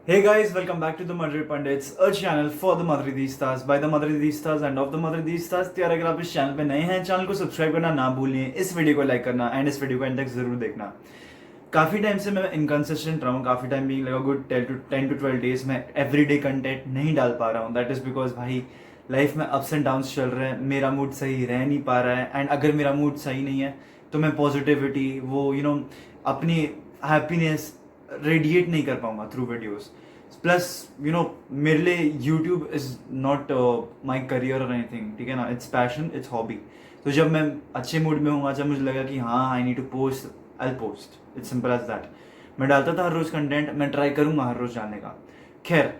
Hey guys, welcome back to the Madrid Pundits, a channel for the Madridistas, by the Madridistas and of the Madridistas। तो यार अगर आप इस channel पे नए हैं, चैनल को सब्सक्राइब करना ना भूलिए, इस वीडियो को लाइक करना एंड इस वीडियो को एंड तक जरूर देखना। काफ़ी टाइम से मैं इनकन्सिस्टेंट रहा हूँ, काफ़ी टाइम भी लगा गुड 10 to 12 डेज में एवरीडे कंटेंट नहीं डाल पा रहा हूँ। दैट इज़ बिकॉज भाई लाइफ में अप्स एंड डाउन्स चल रहे हैं, मेरा मूड सही रह नहीं पा रहा है। एंड अगर मेरा मूड सही नहीं है तो मैं पॉजिटिविटी वो अपनी हैप्पीनेस रेडिएट नहीं कर पाऊंगा थ्रू वीडियोस। प्लस मेरे लिए YouTube is not my career और एनीथिंग, ठीक है ना, इट्स पैशन, इट्स हॉबी। तो जब मैं अच्छे मूड में हूँ, जब मुझे लगा कि हाँ I need to post, I post, it's simple as that. मैं डालता था हर रोज़ कंटेंट, मैं ट्राई करूँगा हर रोज़ डालने का। खैर,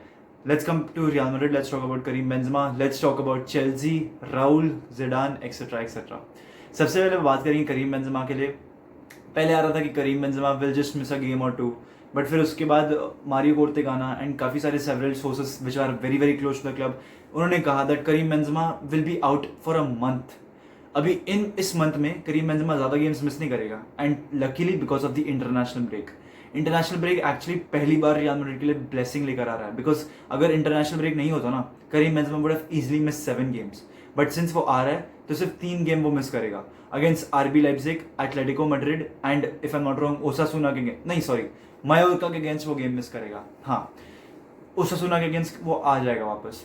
let's come to Real Madrid, let's talk about Karim Benzema, let's talk about Chelsea, Raul, Zidane etcetera etcetera. सबसे पहले बात करेंगे करीम बेंजेमा के लिए। पहले आ रहा था कि Karim Benzema will just miss a game or two, but फिर उसके बाद मारियो कोर्तेगाना एंड काफ़ी सारे several sources which are very very close to the club, उन्होंने कहा that Karim Benzema will be out for a month. अभी इस month में करीम बेंजेमा ज़्यादा गेम्स मिस नहीं करेगा, and luckily because of the international break. International break actually पहली बार रियल मैड्रिड के लिए ब्लेसिंग लेकर आ रहा है, बिकॉज अगर इंटरनेशनल ब्रेक नहीं होता ना, Karim Benzema would have easily miss 7 games. But since वो आ रहा है तो सिर्फ 3 गेम वो मिस करेगा, against RB Leipzig, Atletico Madrid and if I am not wrong Osasuna के, नहीं सॉरी, मायोर्का के अगेंस्ट वो गेम मिस करेगा। हाँ, ओसासुना के अगेंस्ट वो आ जाएगा वापस।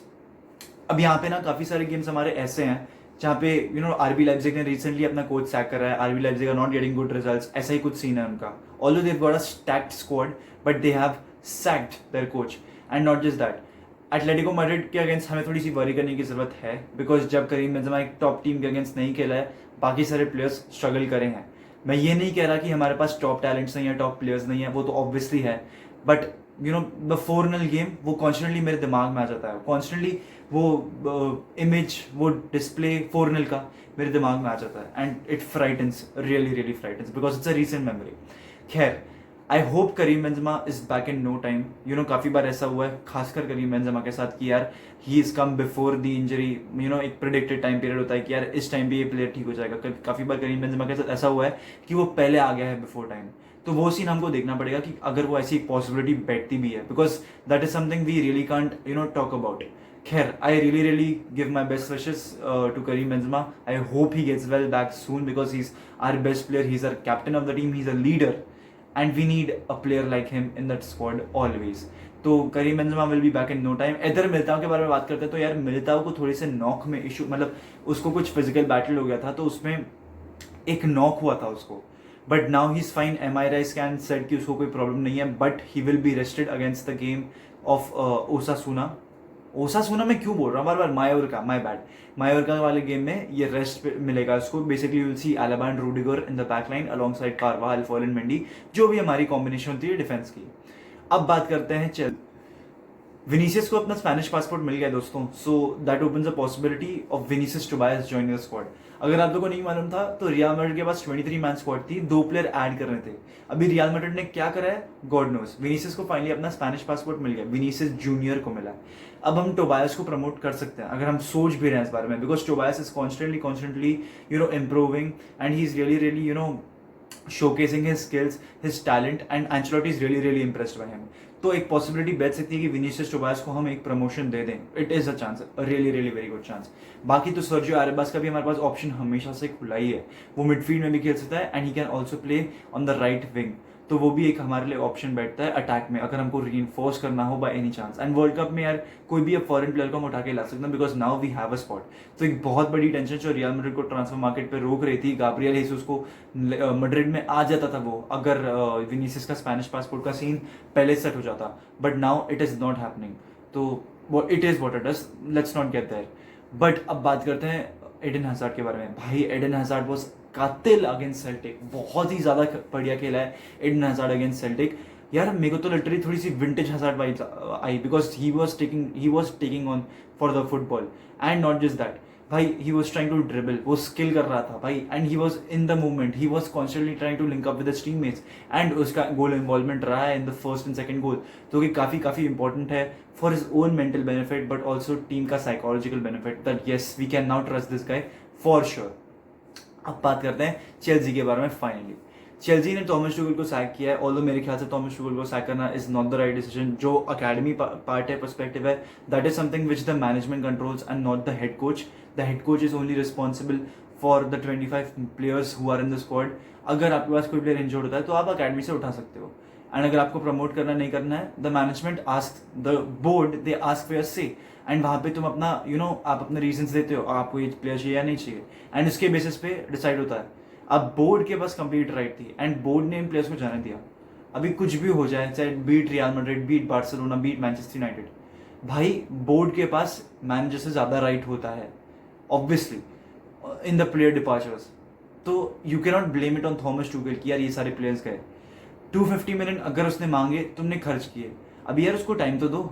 अब यहाँ पे ना काफ़ी सारे गेम्स हमारे ऐसे हैं जहाँ पे आरबी लाइप्जिग ने रिसेंटली अपना कोच सैक करा है। RB Leipzig are not getting good results, ऐसा ही कुछ सीन है उनका। Although they have got a stacked squad but they have sacked their coach. And not just that, Atletico Madrid के अगेंस्ट हमें थोड़ी सी वरी करने की जरूरत है, बिकॉज जब करीम बेंजेमा एक टॉप टीम के अगेंस्ट नहीं खेला है, बाकी सारे प्लेयर्स स्ट्रगल करे हैं। मैं ये नहीं कह रहा कि हमारे पास टॉप टैलेंट्स नहीं है, टॉप प्लेयर्स नहीं है, वो तो ऑब्वियसली है, बट द 4-0 गेम वो कॉन्स्टेंटली मेरे दिमाग में आ जाता है, कॉन्स्टेंटली वो इमेज, वो डिस्प्ले 4-0 का मेरे दिमाग में आ जाता है, and it frightens, really really frightens, because it's a recent memory. खैर, I hope Karim Benzema is back in no time. काफ़ी बार ऐसा हुआ है खासकर करीम बेंजेमा के साथ कि यार he is come before the injury. एक प्रिडिक्टेड टाइम पीरियड होता है कि यार इस टाइम पे ये प्लेयर ठीक हो जाएगा। काफ़ी बार करीम बेंजेमा के साथ ऐसा हुआ है कि वो पहले आ गया है बिफोर टाइम। तो वो सीन हमको देखना पड़ेगा कि अगर वो ऐसी एक पॉसिबिलिटी बैठती भी है, because that is something we really can't talk about. खैर, I really really give my best wishes to Karim Benzema. I hope he gets well back soon, because he is our best player, he is our captain of the team, he is a leader, and we need a player like him in that squad always। तो Karim Benzema will be back in no time. इधर Militao के बारे में बात करते हैं, तो यार मिलिताओ को थोड़ी से नॉक में इशू, मतलब उसको कुछ फिजिकल बैटल हो गया था, तो उसमें एक नॉक हुआ था उसको, but now he is fine. MRI scan said कि उसको कोई प्रॉब्लम नहीं है, but he will be rested against the game of ओसासुना में क्यों बोल रहा हूँ बार बार, मायोर्का, माय बैड, मायोर्का वाले गेम में ये रेस्ट मिलेगा उसको। Basically will see Alaba and Rudiger in the back line along side Karwal, fallen Mendy, जो भी हमारी कॉम्बिनेशन होती है डिफेंस की। अब बात करते हैं चल, विनीसियस को अपना स्पेनिश पासपोर्ट मिल गया दोस्तों, so that opens a possibility of Vinicius Tobias joining the squad. अगर आप लोगों को नहीं मालूम था तो रियल मैड्रिड के पास 23 मैन स्क्वाड थी, 2 प्लेयर ऐड कर रहे थे। अभी रियल मैड्रिड ने क्या करा है, गॉड नोस। विनीसियस को फाइनली अपना स्पेनिश पासपोर्ट मिल गया, विनीसियस जूनियर को मिला। अब हम टोबायस को प्रमोट कर सकते हैं अगर हम सोच भी रहे हैं इस बारे में, because Tobias is constantly improving and he is really really showcasing his skills, his talent, and Ancelotti is really really impressed by him। तो एक पॉसिबिलिटी बैठ सकती है कि विनीसियस टोबायस को हम एक प्रमोशन दे दें। It is a chance, really really very good chance. बाकी तो सर्जियो एरेबास का भी हमारे पास ऑप्शन हमेशा से खुला ही है, वो मिडफील्ड में भी खेल सकता है and he can also play on the right wing, तो वो भी एक हमारे लिए ऑप्शन बैठता है अटैक में अगर हमको रीइंफोर्स करना हो by any chance. And world cup में यार कोई भी अब फॉरेन प्लेयर को हम उठा के ला सकते हैं, because now we have a spot. तो एक बहुत बड़ी टेंशन जो रियल मैड्रिड को ट्रांसफर मार्केट पे रोक रही थी, गाब्रियल हेसुस को मैड्रिड में आ जाता था वो, अगर विनीसियस का स्पेनिश पासपोर्ट का सीन पहले सेट हो जाता, but now it is not happening. तो it is what it is, let's not get there. But अब बात करते हैं एडन हज़ार्ड के बारे में। भाई एडन हज़ार्ड वाज कातिल अगेंस्ट सेल्टिक, बहुत ही ज़्यादा बढ़िया खेला है एडन हज़ार्ड अगेंस्ट सेल्टिक। यार मेरे को तो लिटरली थोड़ी सी विंटेज हज़ार्ड वाइब्स आई, because he was taking on for the football. And not just that, भाई he was trying to dribble, वो स्किल कर रहा था भाई, and he was in the movement, he was constantly trying to link up with his teammates, and उसका goal involvement रहा है in the first and second goal, तो कि काफ़ी इंपॉर्टेंट है for his own mental benefit but also team का psychological benefit, that yes we can now trust this guy for sure. अब बात करते हैं चेल्सी के बारे में। फाइनली चेल्सी ने थॉमस टुखल को सैक किया है, ऑल्दो मेरे ख्याल से थॉमस टुखल को सैक करना is not the right decision. जो अकेडमी पार्ट है, पर्सपेक्टिव है, that is something which the management controls and not the head coach. The head coach is only responsible for the 25 players who are in the squad. अगर आपके पास कोई player injured होता है तो आप academy से उठा सकते हो, एंड अगर आपको प्रमोट करना नहीं करना है, the management ask the board, they ask for your से, एंड वहाँ पे तुम अपना आप अपने रीजंस देते हो, आपको ये प्लेयर चाहिए या नहीं चाहिए, एंड उसके बेसिस पे डिसाइड होता है। अब बोर्ड के पास कंप्लीट राइट थी, एंड बोर्ड ने इन प्लेयर्स को जाने दिया। अभी कुछ भी हो जाए, चाहे beat Real Madrid, beat Barcelona, beat Manchester United, भाई बोर्ड के पास मैनेजर से ज़्यादा राइट होता है obviously in the player departures. तो you can not blame it on Thomas Tuchel कि यार ये सारे प्लेयर्स गए। 250 मिलियन अगर उसने मांगे, तुमने खर्च किए, अभी यार उसको टाइम तो दो।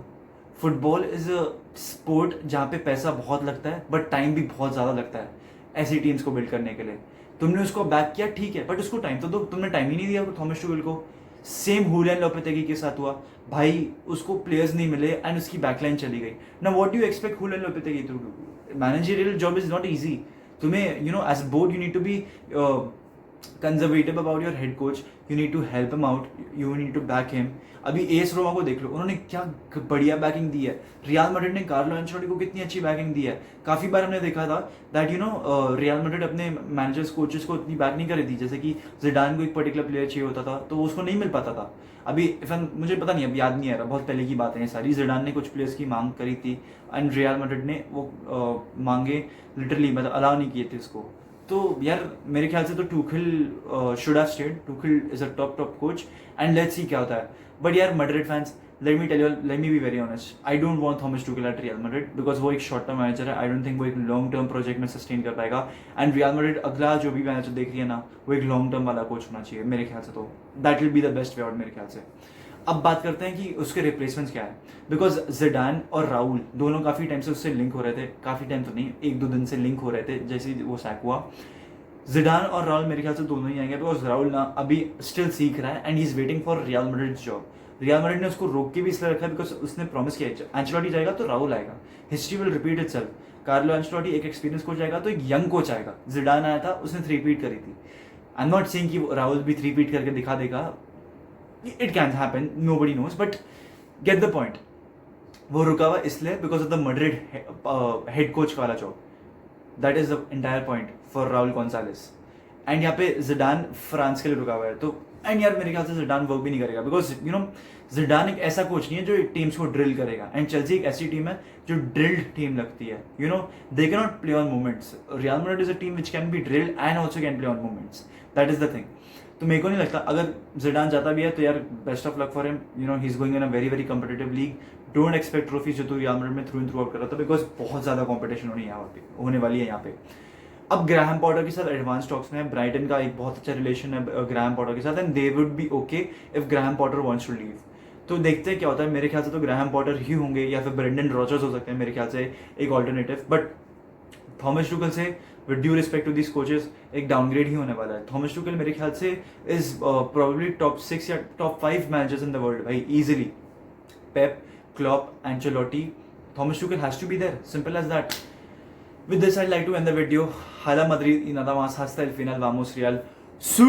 फुटबॉल इज अ स्पोर्ट जहाँ पे पैसा बहुत लगता है बट टाइम भी बहुत ज़्यादा लगता है ऐसी टीम्स को बिल्ड करने के लिए। तुमने उसको बैक किया, ठीक है, बट उसको टाइम तो दो। तुमने टाइम ही नहीं दिया थॉमस टुखल को। सेम हुलियन लोपेटेगी के साथ हुआ, भाई उसको प्लेयर्स नहीं मिले एंड उसकी बैकलाइन चली गई। Now what do you expect Julen Lopetegui to do? Managerial job is not easy. तुम्हें as board you need to be conservative about your head coach, you need to help him out, you need to back him. अभी AS Roma को देख लो, उन्होंने क्या बढ़िया backing दी है। रियल मैड्रिड ने कार्लो एंचेलोटी को कितनी अच्छी बैकिंग दी है। काफ़ी बार हमने देखा था दैट रियल मैड्रिड अपने मैनेजर्स कोचेस को इतनी बैक नहीं कर रही थी, जैसे कि जिडान को एक पर्टिकुलर प्लेयर चाहिए होता था तो उसको नहीं मिल पाता था। अभी मुझे पता नहीं, अब याद नहीं आ रहा, बहुत पहले की बातें हैं सारी। जिडान ने कुछ प्लेयर्स की मांग करी थी एंड रियल मैड्रिड ने वो मांगे लिटरली मतलब अलाउ नहीं किए थे इसको। तो यार मेरे ख्याल से तो Tuchel should have stayed. Tuchel is a top coach and let's see क्या होता है। बट यार Madrid fans, let me be very honest, I don't want Thomas Tuchel at Real Madrid because वो एक शॉर्ट टर्म मैनेजर है। I don't think वो एक long term project में सस्टेन कर पाएगा, एंड रियल मैड्रिड अगला जो भी मैनेजर देख रही है ना, वो एक लॉन्ग टर्म वाला कोच होना चाहिए मेरे ख्याल से। तो that will be the best way out मेरे ख्याल से। अब बात करते हैं कि उसके रिप्लेसमेंट्स क्या है, बिकॉज जिडान और राहुल दोनों काफ़ी टाइम से उससे लिंक हो रहे थे। काफ़ी टाइम तो नहीं, 1-2 दिन से लिंक हो रहे थे जैसे वो सैक हुआ। जिडान और राहुल मेरे ख्याल से दोनों ही आएंगे बिकॉज राहुल ना अभी स्टिल सीख रहा है and he is waiting for real Madrid job. Real Madrid ने उसको रोक के भी इसलिए रखा है बिकॉज उसने प्रॉमिस किया एंचेलोटी जाएगा तो राहुल आएगा। History will repeat itself. Carlo Ancelotti एक एक्सपीरियंस कोच आएगा तो एक यंग कोच आएगा। जिडान आया था, उसने 3-पीट करी थी। आई एम नॉट सेइंग कि राहुल भी 3-पीट करके दिखा देगा, it can happen, nobody knows, but get the point. वो रुका हुआ इसलिए because of the Madrid head coach वाला job. That is the entire point for Rahul Gonsalves. And यहाँ पे जिडान फ्रांस के लिए रुका हुआ है। तो एंड यार मेरे ख्याल से जिडान वर्क भी नहीं करेगा बिकॉज जिडान एक ऐसा कोच नहीं है जो टीम्स को ड्रिल करेगा, एंड चेल्सी एक ऐसी टीम है जो ड्रिल्ड टीम लगती है। They can not play on moments. Real Madrid is a team which can be drilled and also can play on moments. That is the thing. तो मेरे को नहीं लगता अगर जिडान जाता भी है तो यार best of luck for him. He is going in a very very competitive league. Don't expect trophy जो तो रियल मैड्रिड में थ्रू इन थ्रू आउट कर रहा था बिकॉज बहुत ज़्यादा कॉम्पिटिशन होने वाली है यहाँ पे। अब ग्राहम पॉटर के साथ एडवांस टॉक्स में है। ब्राइटन का एक बहुत अच्छा रिलेशन है ग्राहम पॉटर के साथ, and they would be okay if Graham Potter wants to leave. तो देखते हैं क्या होता है। मेरे ख्याल से तो ग्राहम पॉटर ही होंगे या फिर ब्रेंडन रॉजर्स हो सकते हैं मेरे ख्याल से एक ऑल्टरनेटिव। बट थॉमस टुखल से with due respect to this coaches एक डाउनग्रेड ही होने वाला है। थॉमस टुखल मेरे ख्याल से इज प्रोबेबली टॉप 6 या top 5 managers in the world भाई, easily. Pep, Klopp, Ancelotti, Thomas Tuchel has to be there. Simple as that. With this, I'd like to end the video. Hala Madrid y nada más. Hasta el final. Vamos, Real. ¡Sí!